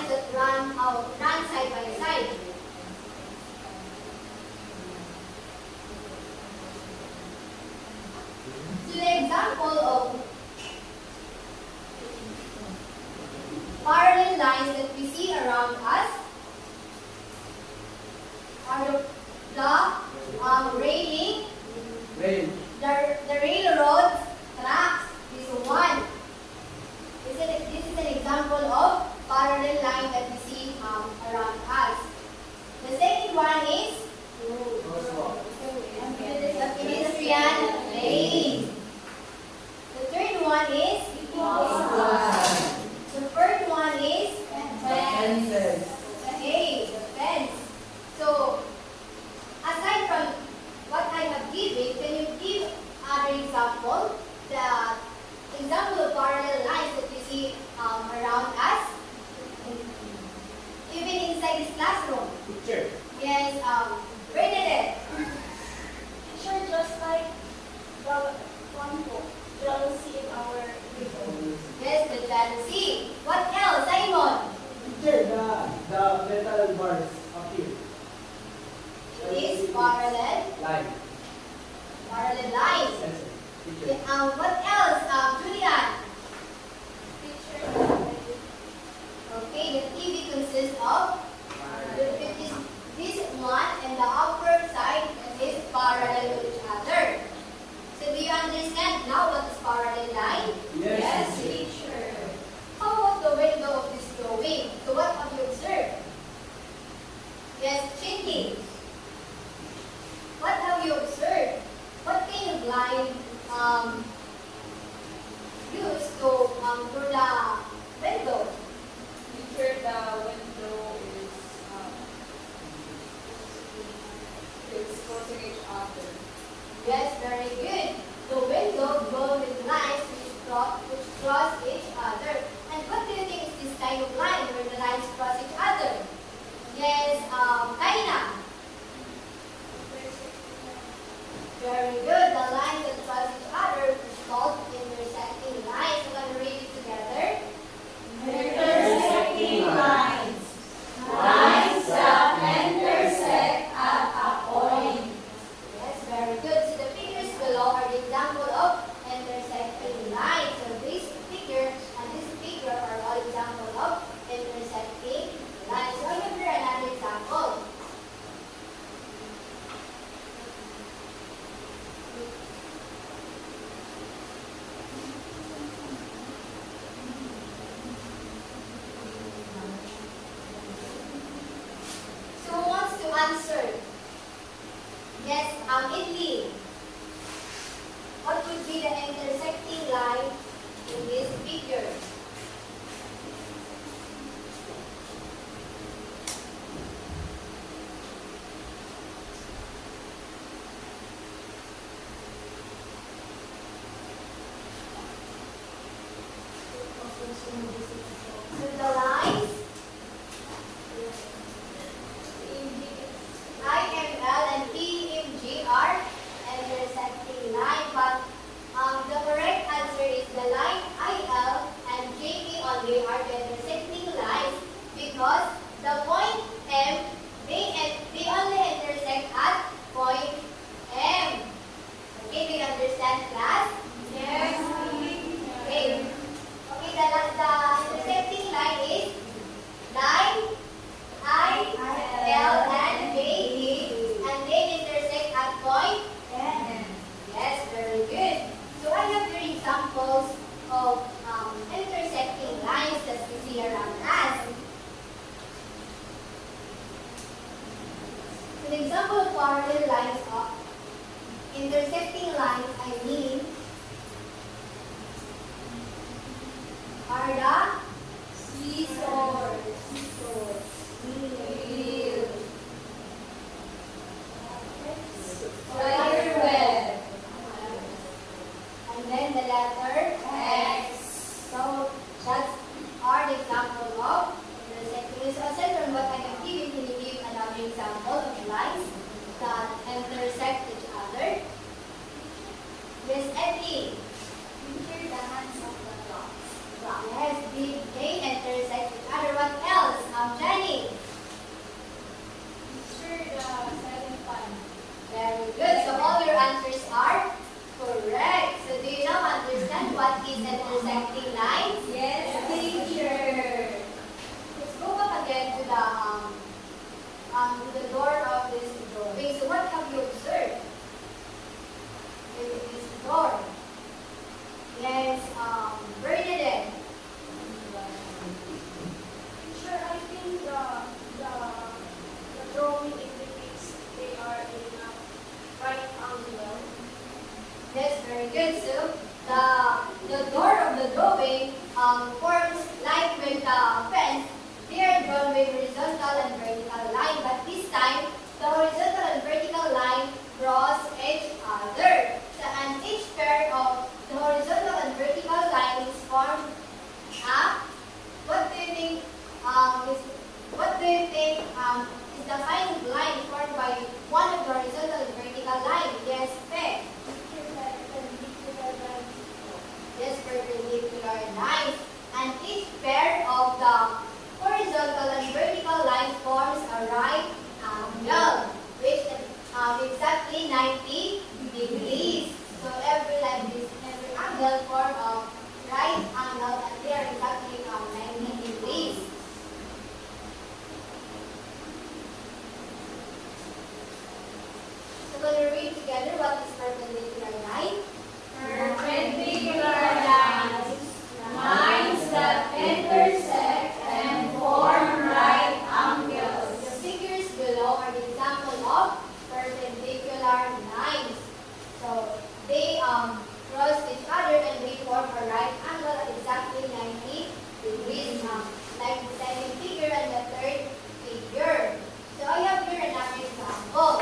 lines that run side by side. So the example of parallel lines that we see around us are the railing, the railroad tracks. This one. This is an example of parallel line that we see around us. The second one is the pedestrian lane. The third one is the fourth one is fence. Okay, the fence. So, aside from what I have given, can you give other example? The example of parallel lines that we see around us, even inside this classroom. Picture. Yes, Bernadette. Picture just like the one book we will see in our video. Yes, the fancy. What else, Simon? Picture the metal bars up here. It is parallel Line. lines. Yes, sir. Picture. What else, Julian? Picture Okay, the TV consists of this one and the upper side is parallel to each other. So do you understand now what is parallel line? Yes, teacher. How about the window of this drawing? So what have you observed? Yes, Chinky. What have you observed? What kind of line used to do the window? Picture the window is crossing each other. Yes, very good. The window drawn with lines which cross each other. And what do you think is this kind of line where the lines cross each other? Yes, Kaina. Very good. The lines that cross each other is called intersecting lines. So can we read it together? Intersecting lines. Lines that intersect at a point. Yes, very good. So the figures below are the example of intersecting lines. So this figure and this figure are all example of intersecting lines. So I have here another example. So who wants to answer? Yes, Idli. What would be the intersecting line in this figure? So the lines IML and PMG are intersecting line, but the correct answer is the line IL and JP only are the intersecting lines because the point M, they only intersect at point M. Okay, do you understand, class? Yes. Okay. Okay, the intersecting line is line I, L, and J, and they intersect at point And Yes, very good. So I have here examples of intersecting lines that we see around us. An example of parallel lines of intersecting lines, I mean, are the seesaws. Wheel. Spider web. And then the letter X. So that's our example of intersecting. So aside from what I have given, can you give another example of lines that intersect each other? horizontal and vertical line, but this time, the horizontal and vertical line cross each other. So, and each pair of the horizontal and vertical line is formed what do you think is the kind of line formed by one of the horizontal and vertical line? Yes, Pe. Yes, perpendicular lines. And each pair of the horizontal and vertical lines forms a right angle, which is exactly 90 degrees. So every angle form a right angle, and they are exactly 90 degrees. So we'll read together what is perpendicular line. Perpendicular lines, lines that intersect and form right angles. The figures below are the example of perpendicular lines. So they cross each other and they form a right angle at exactly 90 degrees. Like the second figure and the third figure. So I have here another example.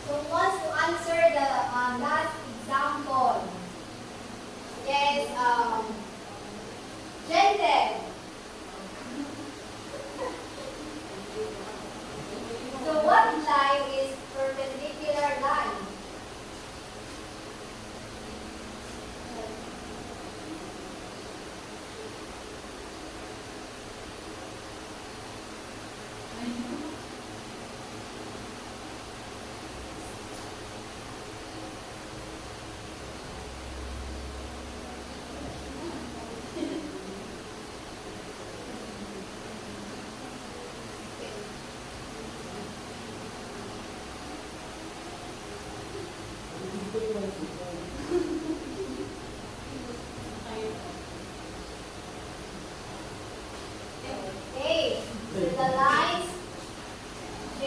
So who wants to answer the last example? Yes, Gente. So what line is perpendicular line? Okay, so the lines J,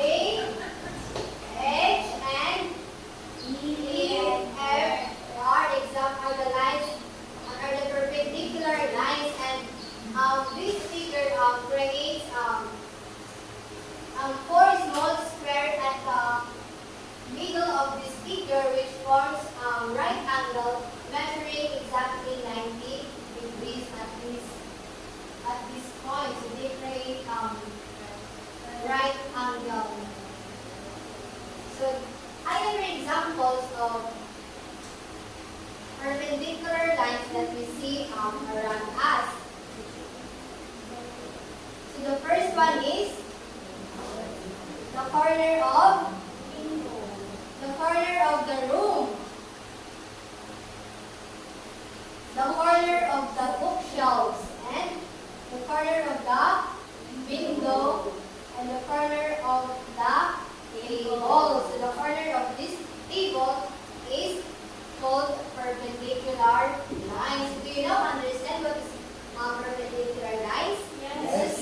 H, and E and F are the lines, are the perpendicular lines, and this figure creates four small squares at the middle of this figure, which forms right angle measuring exactly 90 degrees at this point. So they create right angle. So other examples of perpendicular lines that we see around us. So the first one is the corner of the room, the corner of the bookshelves, and the corner of the window, and the corner of the table. So the corner of this table is called perpendicular lines. Do you now understand what is perpendicular lines? Yes.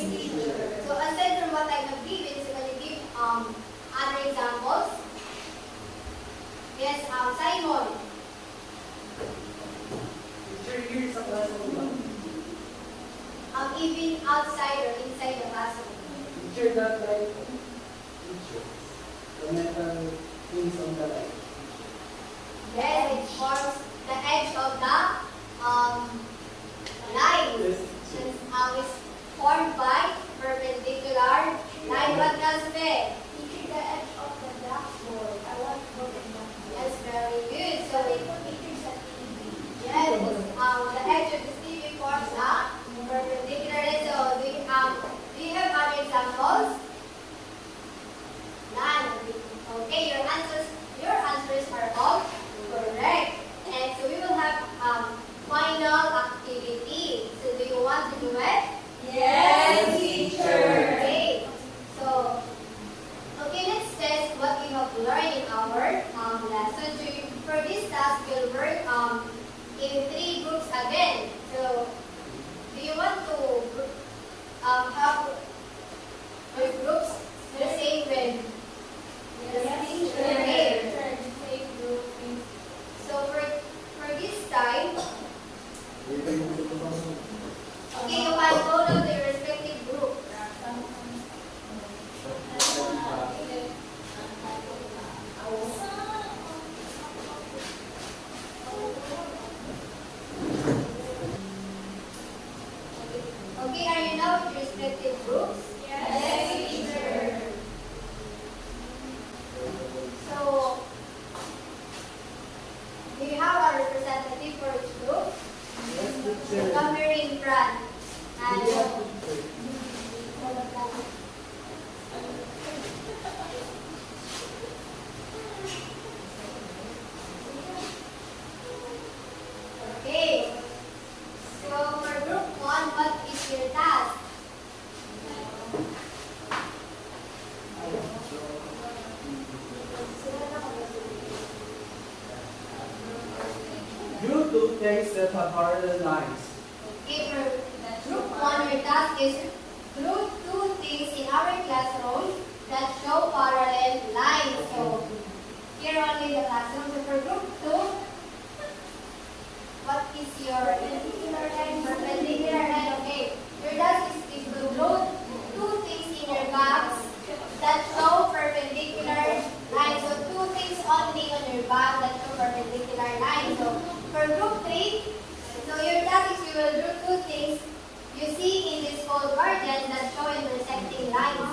So aside from what I have given, so can you give other examples? Yes, Simon. Here sa classroom. Even outside or inside the classroom. Teacher that like teacher. The metal things on the light. Yes, it forms the edge of the line. Yes. Since is formed by perpendicular line. What else, Faye? Teacher, the edge of the blackboard. I want to look at that. Yes, very good. So So they put pictures at TV. yes, the edge of the TV forms a perpendicular line. So do you have other examples? None. Okay, you're two things that have parallel lines. Okay, for group 1, your task is group 2 things in our classroom that show parallel lines. So, here only the classroom. So, for group 2, what is your perpendicular line? Perpendicular line, okay. Your task is to group 2 things in your box that show perpendicular lines. So, 2 things only on your box that show perpendicular lines. So, for group 3, so your task is you will do 2 things you see in this whole garden that show intersecting lines.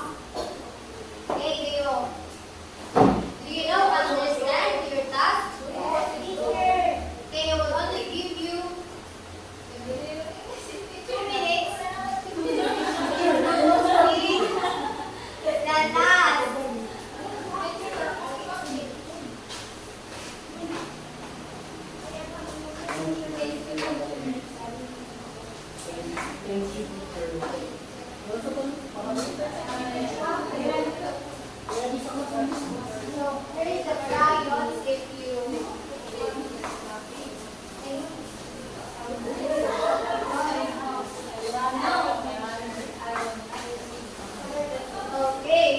Okay, do you know understand your task? Okay, I will only give you 2 minutes to complete the task. So here is the crayons if you okay.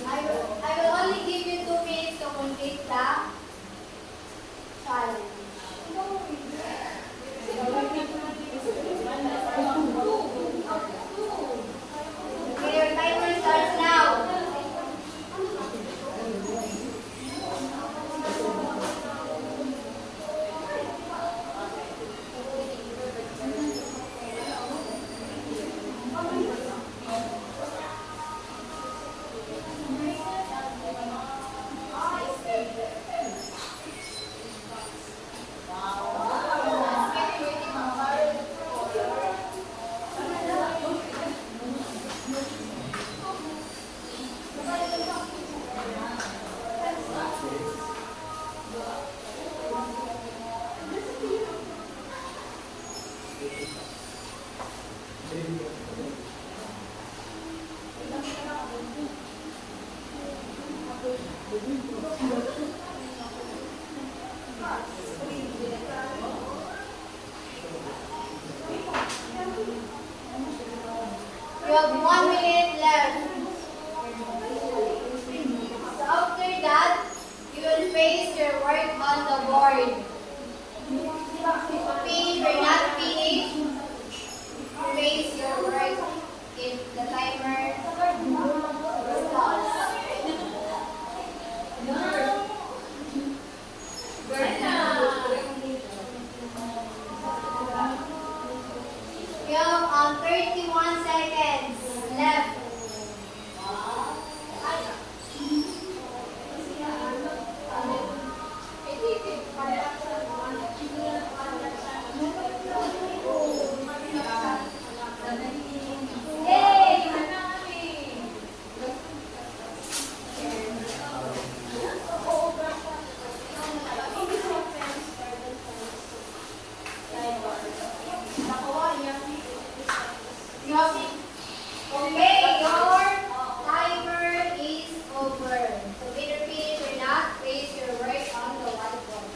I will only give you 2 minutes to complete the challenge. Okay, your timer starts now. You have 1 minute left. So after that, you will paste your work on the board. If you're not finished, paste your work if the timer stops. You have 31 seconds left. Okay, your timer is over. So whether finish or not, place your work on the whiteboard.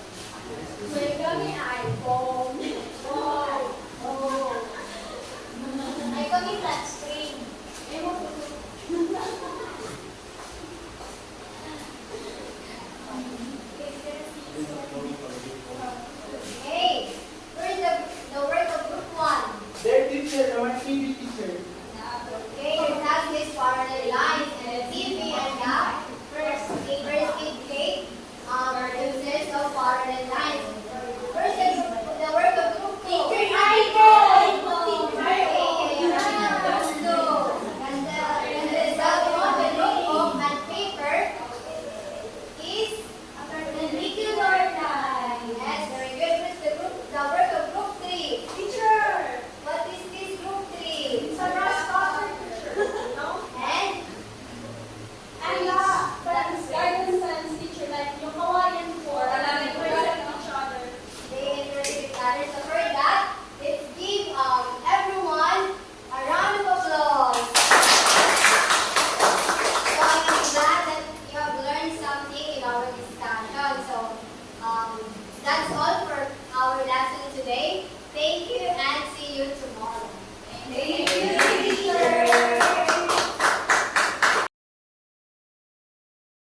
We're coming iPhone. Oh. I coming touch screen.